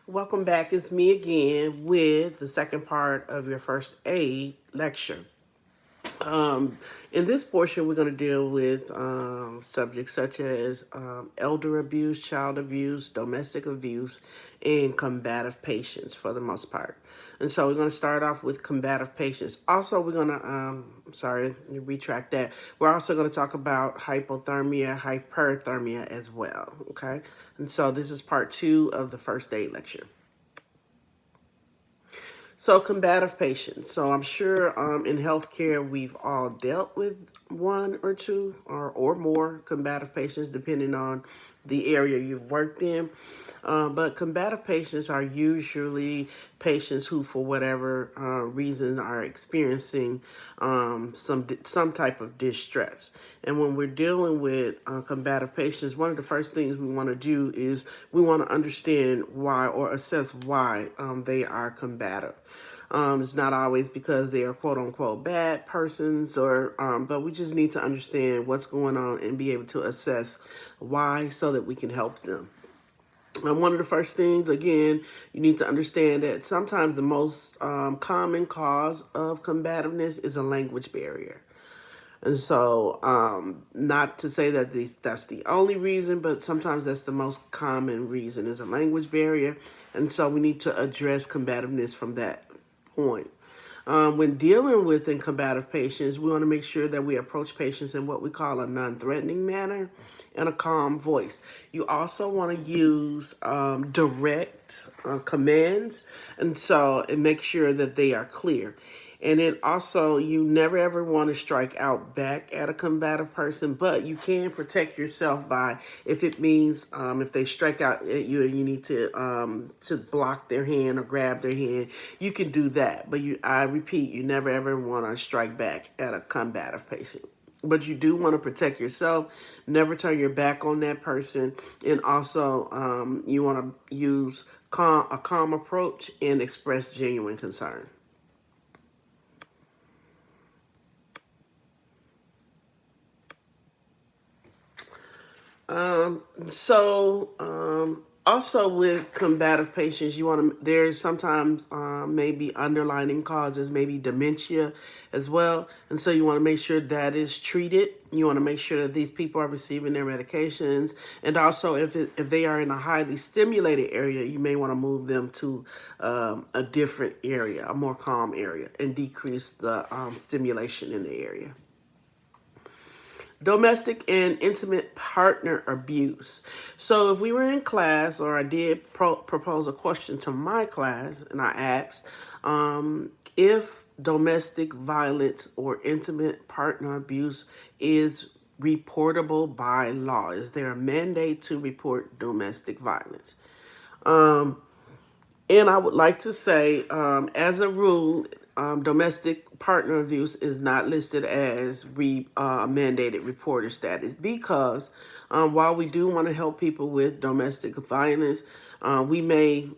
Welcome back. It's me again with the second part of your first aid lecture. Um, in this portion, we're going to deal with subjects such as elder abuse, child abuse, domestic abuse, and combative patients for the most part. And so we're going to start off with combative patients. Also, we're going to, sorry, let me retract that. We're also going to talk about hypothermia, hyperthermia as well. Okay. And so this is part 2 of the first aid lecture. So, combative patients. So, I'm sure in healthcare we've all dealt with one or two or more combative patients, depending on the area you've worked in. But combative patients are usually patients who, for whatever reason, are experiencing some type of distress. And when we're dealing with combative patients, one of the first things we want to do is we want to understand why or assess why they are combative. It's not always because they are quote unquote bad persons, but we just need to understand what's going on and be able to assess why so that we can help them. One of the first things, again, you need to understand that sometimes the most common cause of combativeness is a language barrier. And so, not to say that that's the only reason, but sometimes that's the most common reason is a language barrier. And so we need to address combativeness from that point. When dealing with combative patients, we want to make sure that we approach patients in what we call a non-threatening manner and a calm voice. You also want to use direct commands, and make sure that they are clear. And then also, you never ever want to strike out back at a combative person, but you can protect yourself by if it means if they strike out at you and you need to block their hand or grab their hand, you can do that. But I repeat, you never ever want to strike back at a combative patient. But you do want to protect yourself, never turn your back on that person, and also you want to use a calm approach and express genuine concern. Also with combative patients, you want to, there's sometimes maybe underlying causes, maybe dementia as well. And so you want to make sure that is treated. You want to make sure that these people are receiving their medications. And also if they are in a highly stimulated area, you may want to move them to a different area, a more calm area, and decrease the stimulation in the area. Domestic and intimate partner abuse. So, if we were in class, or I did propose a question to my class, and I asked if domestic violence or intimate partner abuse is reportable by law. Is there a mandate to report domestic violence? Um, and I would like to say, as a rule, domestic partner abuse is not listed as mandated reporter status because while we do want to help people with domestic violence, we may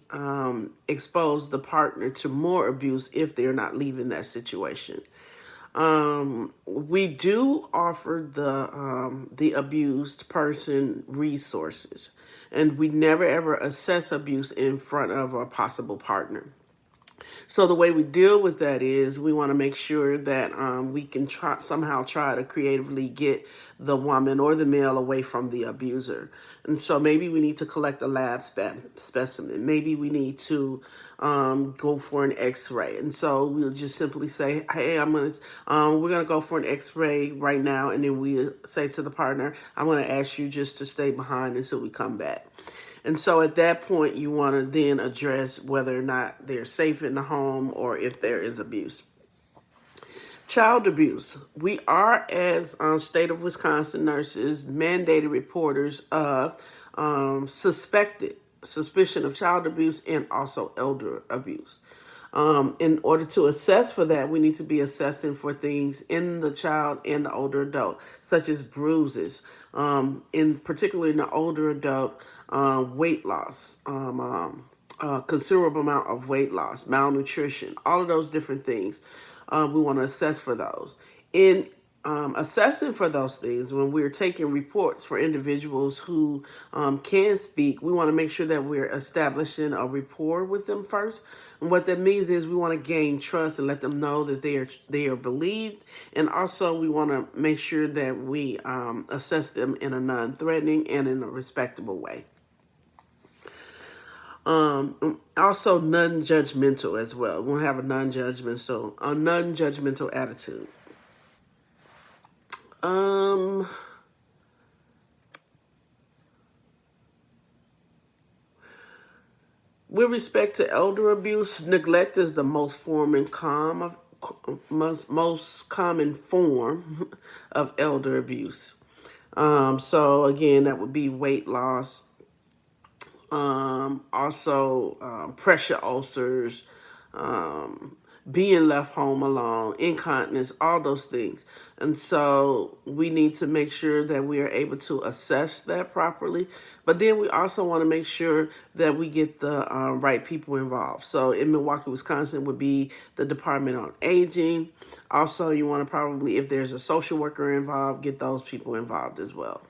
expose the partner to more abuse if they're not leaving that situation. We do offer the abused person resources, and we never ever assess abuse in front of a possible partner. So the way we deal with that is we want to make sure that we can try to creatively get the woman or the male away from the abuser. And so maybe we need to collect a lab specimen. Maybe we need to go for an X-ray. And so we'll just simply say, "Hey, we're gonna go for an X-ray right now," and then we say to the partner, "I'm gonna ask you just to stay behind until we come back." And so at that point, you want to then address whether or not they're safe in the home or if there is abuse. Child abuse. We are, as state of Wisconsin nurses, mandated reporters of suspicion of child abuse and also elder abuse. In order to assess for that, we need to be assessing for things in the child and the older adult, such as bruises, in particular in the older adult, weight loss, considerable amount of weight loss, malnutrition, all of those different things. We want to assess for those. In assessing for those things, when we're taking reports for individuals who can speak, we want to make sure that we're establishing a rapport with them first. And what that means is we want to gain trust and let them know that they are believed. And also we want to make sure that we assess them in a non-threatening and in a respectable way. Also non-judgmental as well. We want to have a non-judgmental attitude. Um, with respect to elder abuse, neglect is the most common form of elder abuse. So again, that would be weight loss, also pressure ulcers, um, being left home alone, incontinence, all those things. And so we need to make sure that we are able to assess that properly. But then we also want to make sure that we get the right people involved. So in Milwaukee, Wisconsin would be the Department on Aging. Also, you want to probably, if there's a social worker involved, get those people involved as well.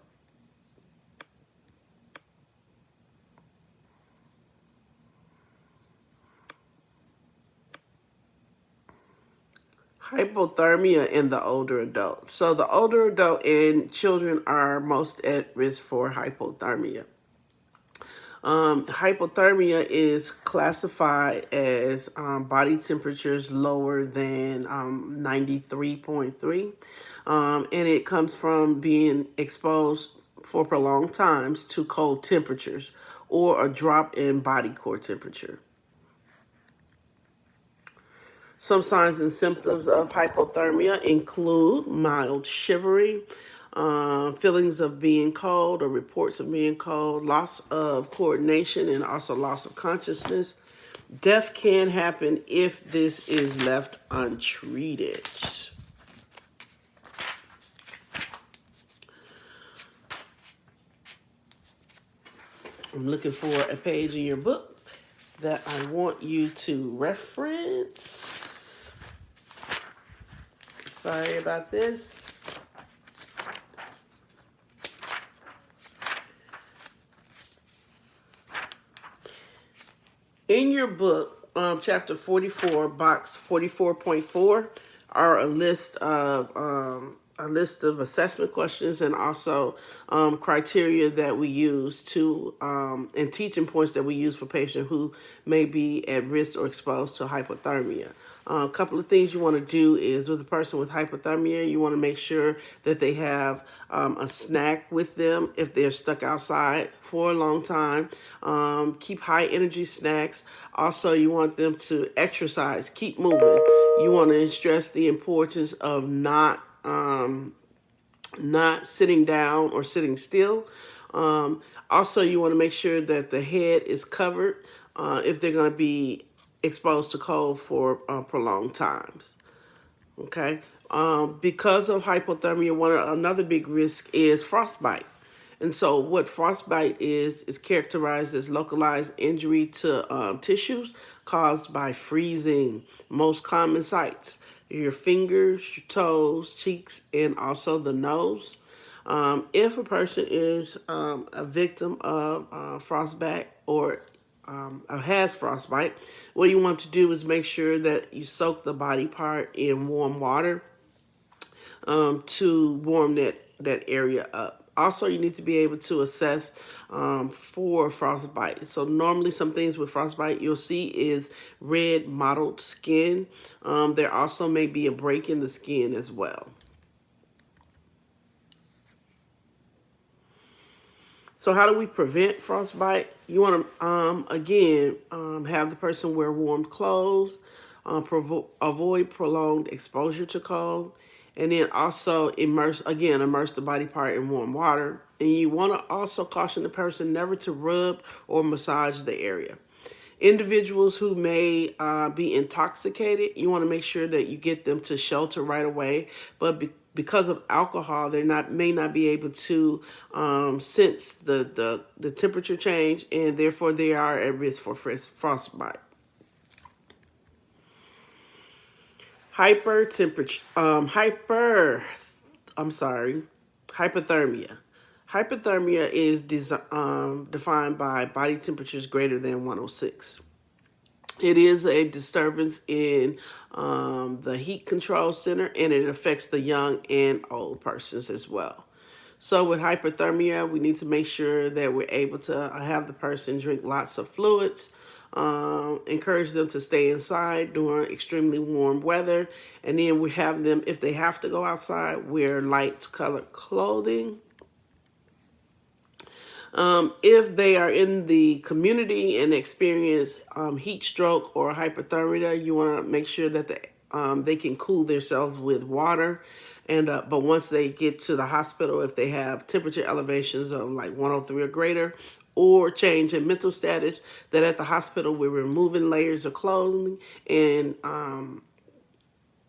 Hypothermia in the older adult. So the older adult and children are most at risk for hypothermia. Hypothermia is classified as body temperatures lower than 93.3. And it comes from being exposed for prolonged times to cold temperatures or a drop in body core temperature. Some signs and symptoms of hypothermia include mild shivering, feelings of being cold or reports of being cold, loss of coordination, and also loss of consciousness. Death can happen if this is left untreated. I'm looking for a page in your book that I want you to reference. Sorry about this. In your book, chapter 44, box 44.4, are a list of assessment questions and also criteria that we use to and teaching points that we use for patients who may be at risk or exposed to hypothermia. A couple of things you want to do is with a person with hypothermia, you want to make sure that they have a snack with them if they're stuck outside for a long time. Keep high energy snacks. Also, you want them to exercise, keep moving. You want to stress the importance of not sitting down or sitting still. Also, you want to make sure that the head is covered if they're going to be exposed to cold for prolonged times. Okay. Because of hypothermia, another big risk is frostbite. And so, what frostbite is characterized as localized injury to tissues caused by freezing. Most common sites: your fingers, your toes, cheeks, and also the nose. If a person is a victim of frostbite or has frostbite, what you want to do is make sure that you soak the body part in warm water to warm that area up. Also, you need to be able to assess for frostbite. So normally some things with frostbite you'll see is red mottled skin. There also may be a break in the skin as well. So how do we prevent frostbite? You want to, again, have the person wear warm clothes, avoid prolonged exposure to cold, and then also immerse the body part in warm water. And you want to also caution the person never to rub or massage the area. Individuals who may be intoxicated, you want to make sure that you get them to shelter right away. But because of alcohol, they may not be able to sense the temperature change, and therefore they are at risk for frostbite. Hyperthermia I'm sorry, hypothermia. Hypothermia is defined by body temperatures greater than 106. It is a disturbance in the heat control center, and it affects the young and old persons as well. So with hypothermia, we need to make sure that we're able to have the person drink lots of fluids, encourage them to stay inside during extremely warm weather, and then we have them, if they have to go outside, wear light colored clothing. If they are in the community and experience heat stroke or hypothermia, you want to make sure that they can cool themselves with water. And but once they get to the hospital, if they have temperature elevations of like 103 or greater, or change in mental status, that at the hospital we're removing layers of clothing and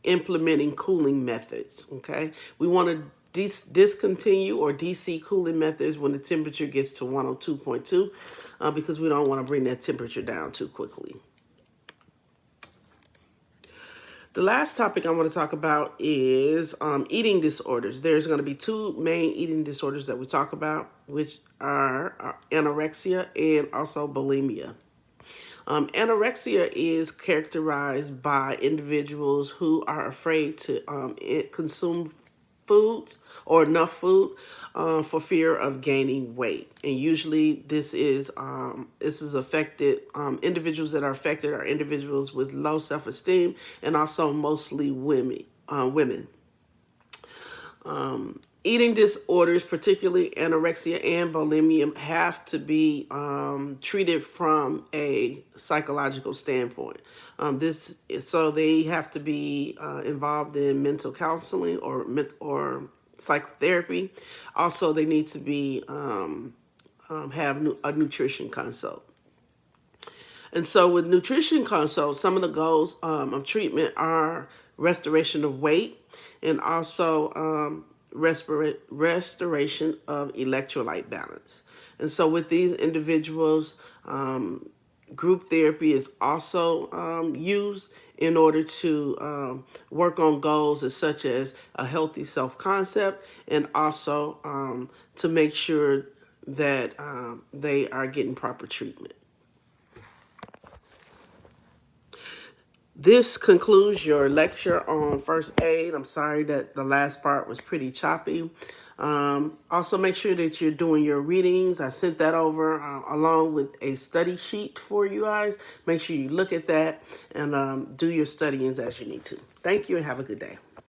implementing cooling methods. Okay, we want to discontinue or DC cooling methods when the temperature gets to 102.2 because we don't want to bring that temperature down too quickly. The last topic I want to talk about is eating disorders. There's going to be two main eating disorders that we talk about, which are anorexia and also bulimia. Anorexia is characterized by individuals who are afraid to consume foods or enough food for fear of gaining weight, and usually this is affected. Individuals that are affected are individuals with low self-esteem and also mostly women. Eating disorders, particularly anorexia and bulimia, have to be treated from a psychological standpoint. So they have to be involved in mental counseling or psychotherapy. Also, they need to be have a nutrition consult. And so with nutrition consults, some of the goals of treatment are restoration of weight and also restoration of electrolyte balance. And so with these individuals, group therapy is also used in order to work on goals such as a healthy self-concept and also to make sure that they are getting proper treatment. This concludes your lecture on first aid. I'm sorry that the last part was pretty choppy. Also, make sure that you're doing your readings. I sent that over along with a study sheet for you guys. Make sure you look at that and do your studyings as you need to. Thank you and have a good day.